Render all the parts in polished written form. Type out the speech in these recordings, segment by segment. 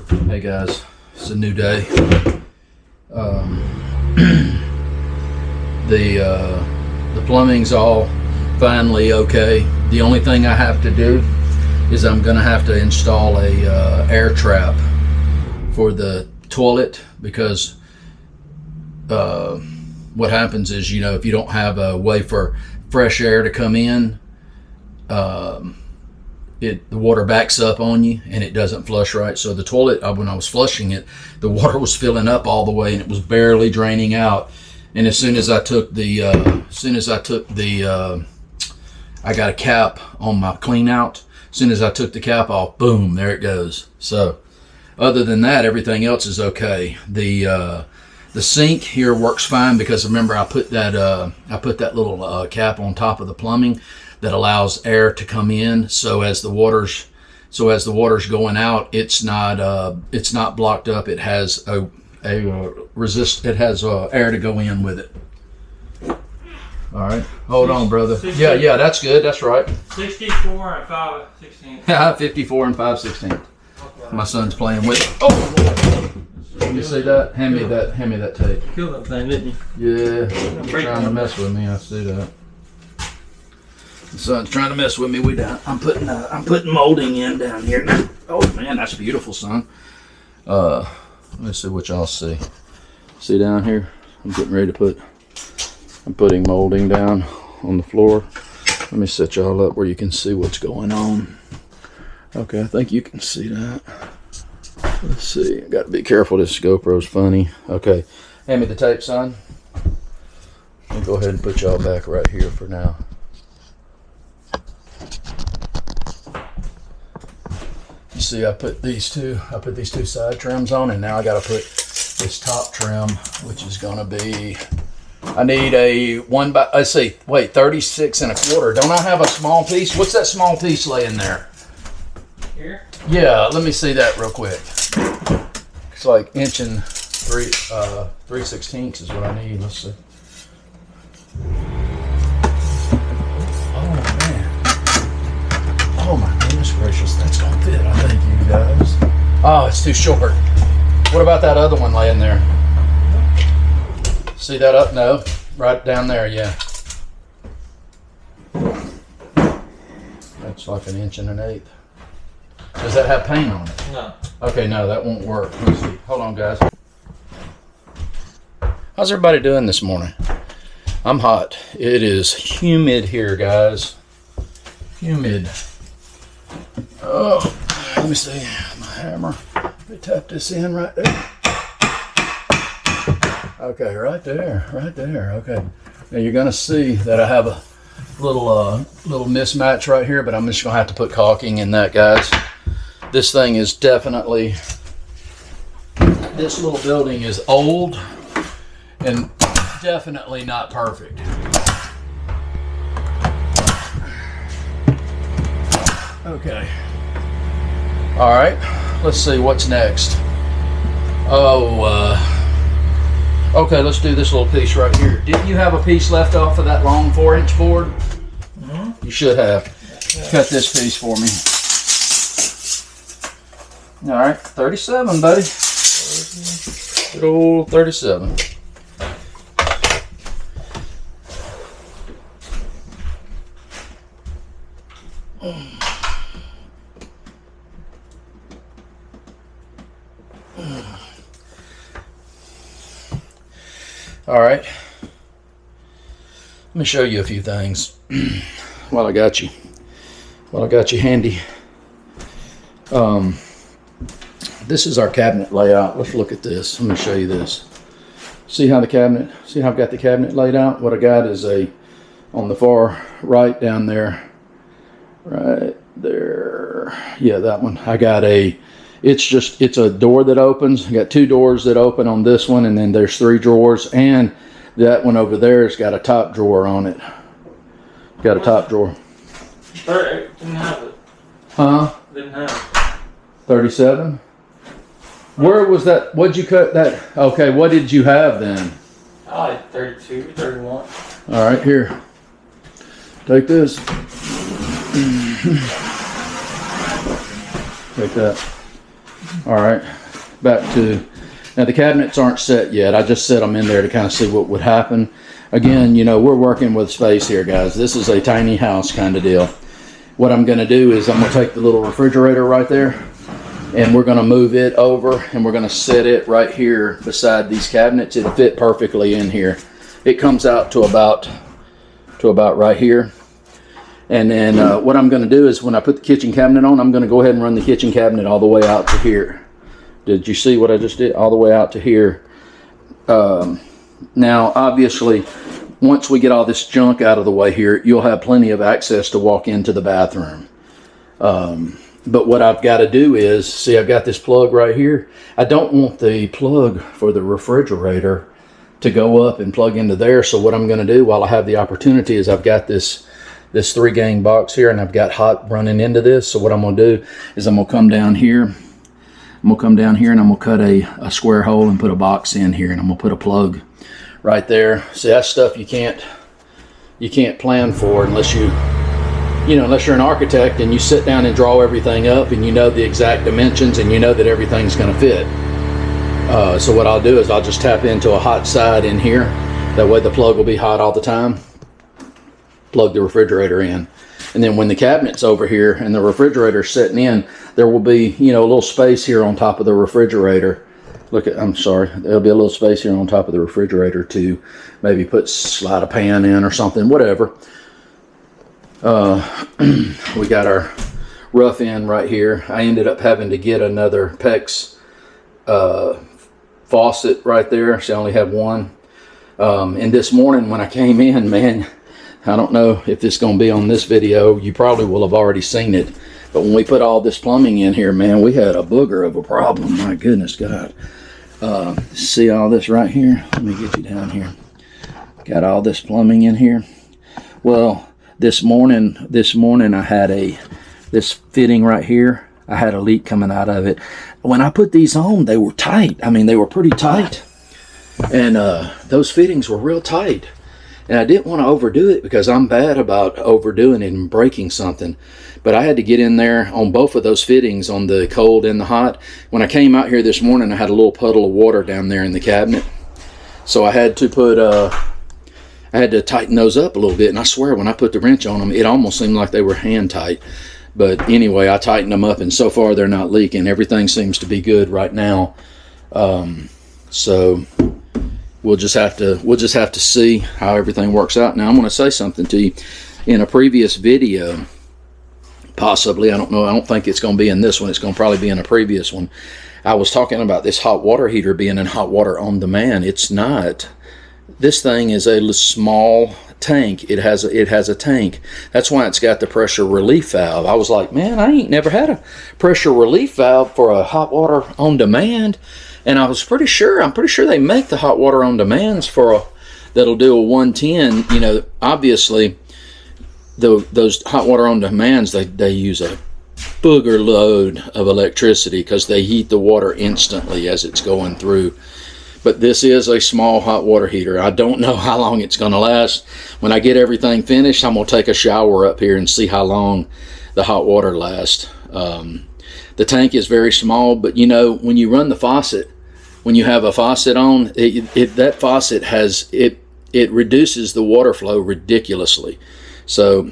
Hey guys, it's a new day. The plumbing's all finally okay. The only thing I have to do is I'm gonna have to install a air trap for the toilet, because what happens is, you know, if you don't have a way for fresh air to come in, the water backs up on you and it doesn't flush right. So the toilet, when I was flushing it, the water was filling up all the way and it was barely draining out. And as soon as I took the, I got a cap on my clean out. As soon as I took the cap off, boom, there it goes. So other than that, everything else is okay. The sink here works fine, because remember I put that little cap on top of the plumbing that allows air to come in. So as the water's going out, it's not blocked up. It has air to go in with it. All right, hold on, brother. 60, yeah, that's good. That's right. 64 and 5/16. 54 and 5/16. My son's playing with it. Oh Lord. Can you see that? Hand me that tape. Killed that thing, didn't you? Yeah, trying to mess with me. I see that. The son's trying to mess with me. I'm putting molding in down here. Oh man, that's beautiful, son. Let's see what y'all see. See down here? I'm getting ready to I'm putting molding down on the floor. Let me set y'all up where you can see what's going on. Okay, I think you can see that. Let's see. I got to be careful. This GoPro's funny. Okay, hand me the tape, son. I'll go ahead and put y'all back right here for now. You see, I put these two side trims on, and now I got to put this top trim, which is going to be, I need a 36 and a quarter. Don't I have a small piece? What's that small piece laying there? Here? Yeah, let me see that real quick. It's like inch and 3/16 is what I need. Let's see. Oh man. Oh my goodness gracious, that's gonna fit, I think, you guys. Oh, it's too short. What about that other one laying there? See that up? No, right down there, yeah. That's like 1 1/8 inches. Does that have paint on it? No. Okay, no, that won't work. Let's see. Hold on, guys. How's everybody doing this morning? I'm hot. It is humid here, guys. Humid. Oh, let me see. My hammer. Let me tap this in right there. Okay, right there. Okay. Now you're gonna see that I have a little mismatch right here, but I'm just gonna have to put caulking in that, guys. This thing is definitely, this little building is old and definitely not perfect. Okay. All right, let's see what's next. Okay, let's do this little piece right here. Didn't you have a piece left off of that long 4-inch board? Mm-hmm. You should have. Cut this piece for me. All right, 37, buddy. Good old 37. All right. Let me show you a few things while I got you handy. This is our cabinet layout. Let's look at this. Let me show you this. See how I've got the cabinet laid out? What I got is on the far right down there, right there. Yeah, that one. I got it's a door that opens. I got 2 doors that open on this one, and then there's 3 drawers, and that one over there has got a top drawer on it. Got a top drawer. Didn't have it. Huh? Didn't have it. 37? Where was that? What'd you cut that? Okay, what did you have then? I like 32, 31. All right, here. Take this. Take that. All right, back to, now the cabinets aren't set yet. I just set them in there to kind of see what would happen. Again, you know, we're working with space here, guys. This is a tiny house kind of deal. What I'm gonna do is I'm gonna take the little refrigerator right there and we're gonna move it over and we're gonna set it right here beside these cabinets. It'll fit perfectly in here. It comes out to about right here. And then what I'm going to do is when I put the kitchen cabinet on, I'm going to go ahead and run the kitchen cabinet all the way out to here. Did you see what I just did? All the way out to here. Now, obviously, once we get all this junk out of the way here, you'll have plenty of access to walk into the bathroom. But what I've got to do is, see, I've got this plug right here. I don't want the plug for the refrigerator to go up and plug into there. So what I'm going to do while I have the opportunity is I've got this 3-gang box here and I've got hot running into this. So what I'm going to do is I'm going to come down here. I'm going to come down here and I'm going to cut a square hole and put a box in here, and I'm going to put a plug right there. See, that's stuff you can't plan for unless unless you're an architect and you sit down and draw everything up and you know the exact dimensions and you know that everything's going to fit. So what I'll do is I'll just tap into a hot side in here. That way the plug will be hot all the time. Plug the refrigerator in. And then when the cabinet's over here and the refrigerator's sitting in, there will be, a little space here on top of the refrigerator. There'll be a little space here on top of the refrigerator to maybe slide a pan in or something, whatever. We got our rough end right here. I ended up having to get another PEX faucet right there. So I only have one. And this morning when I came in, man, I don't know if it's going to be on this video. You probably will have already seen it. But when we put all this plumbing in here, man, we had a booger of a problem. My goodness God. See all this right here? Let me get you down here. Got all this plumbing in here. Well, this morning I had this fitting right here. I had a leak coming out of it. When I put these on, they were tight. I mean, they were pretty tight. And those fittings were real tight. And I didn't want to overdo it because I'm bad about overdoing it and breaking something. But I had to get in there on both of those fittings, on the cold and the hot. When I came out here this morning, I had a little puddle of water down there in the cabinet. So I had to I had to tighten those up a little bit. And I swear, when I put the wrench on them, it almost seemed like they were hand tight. But anyway, I tightened them up, and so far they're not leaking. Everything seems to be good right now. So we'll just have to see how everything works out. Now I'm going to say something to you. In a previous video, possibly, I don't know, I don't think it's going to be in this one. It's going to probably be in a previous one. I was talking about this hot water heater being in hot water on demand. It's not. This thing is a small tank. It has a tank. That's why it's got the pressure relief valve. I was like, man, I ain't never had a pressure relief valve for a hot water on demand. And I'm pretty sure they make the hot water on demands that'll do a 110. Obviously those hot water on demands, they use a booger load of electricity because they heat the water instantly as it's going through. But this is a small hot water heater. I don't know how long it's going to last. When I get everything finished, I'm going to take a shower up here and see how long the hot water lasts. The tank is very small, but when you run the faucet, when you have a faucet on, that faucet it reduces the water flow ridiculously. So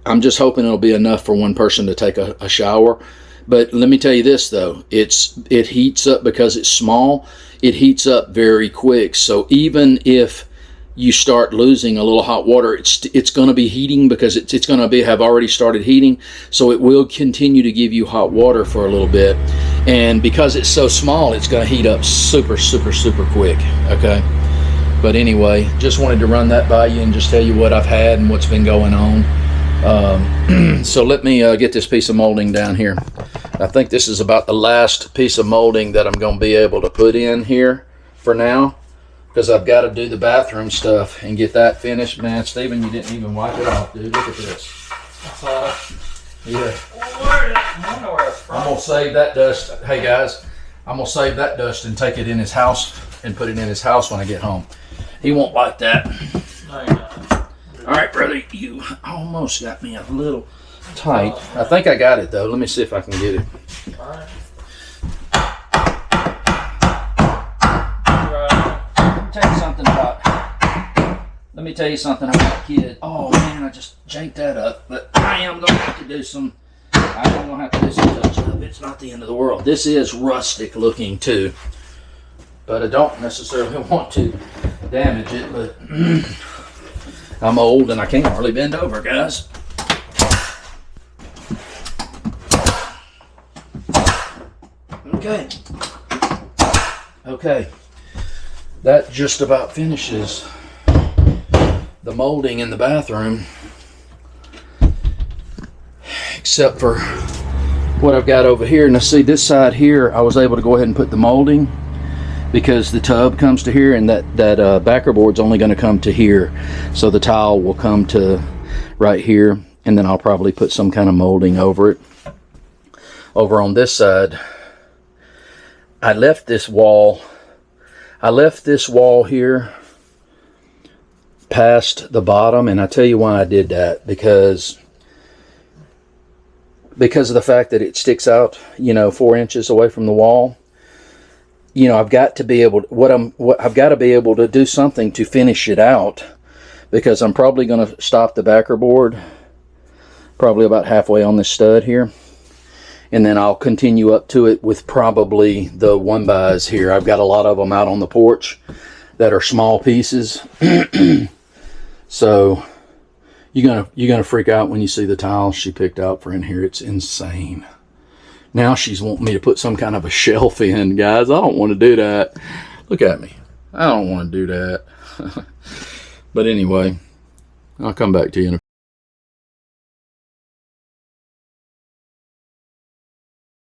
I'm just hoping it'll be enough for one person to take a shower. But let me tell you this though, it heats up because it's small. It heats up very quick. So even if you start losing a little hot water, it's going to be heating because it's going to have already started heating. So it will continue to give you hot water for a little bit. And because it's so small, it's going to heat up super, super, super quick. Okay. But anyway, just wanted to run that by you and just tell you what I've had and what's been going on. So let me get this piece of molding down here. I think this is about the last piece of molding that I'm going to be able to put in here for now, because I've got to do the bathroom stuff and get that finished. Man, Steven, you didn't even wipe it off, dude. Look at this. Yeah. I'm going to save that dust. Hey, guys, I'm going to save that dust and take it in his house and put it in his house when I get home. He won't like that. No, you're not. All right, brother, you almost got me a little tight. I think I got it, though. Let me see if I can get it. All right. tell you something about a kid. Oh man, I just janked that up. But I am gonna have to do some. I'm gonna have to do some touch up. It's not the end of the world. This is rustic looking too, but I don't necessarily want to damage it. But I'm old and I can't hardly bend over, guys. Okay. Okay. That just about finishes the molding in the bathroom, except for what I've got over here. Now see, this side here, I was able to go ahead and put the molding because the tub comes to here, and that backer board's only going to come to here, so the tile will come to right here, and then I'll probably put some kind of molding over it. Over on this side, I left this wall here past the bottom, and I tell you why I did that, because of the fact that it sticks out, 4 inches away from the wall. I've got to be able to, I've got to be able to do something to finish it out, because I'm probably going to stop the backer board probably about halfway on this stud here, and then I'll continue up to it with probably the 1-bys here. I've got a lot of them out on the porch that are small pieces. So you're gonna freak out when you see the tiles she picked out for in here. It's insane. Now she's wanting me to put some kind of a shelf in, guys. I don't want to do that. Look at me. I don't want to do that. But anyway, I'll come back to you in a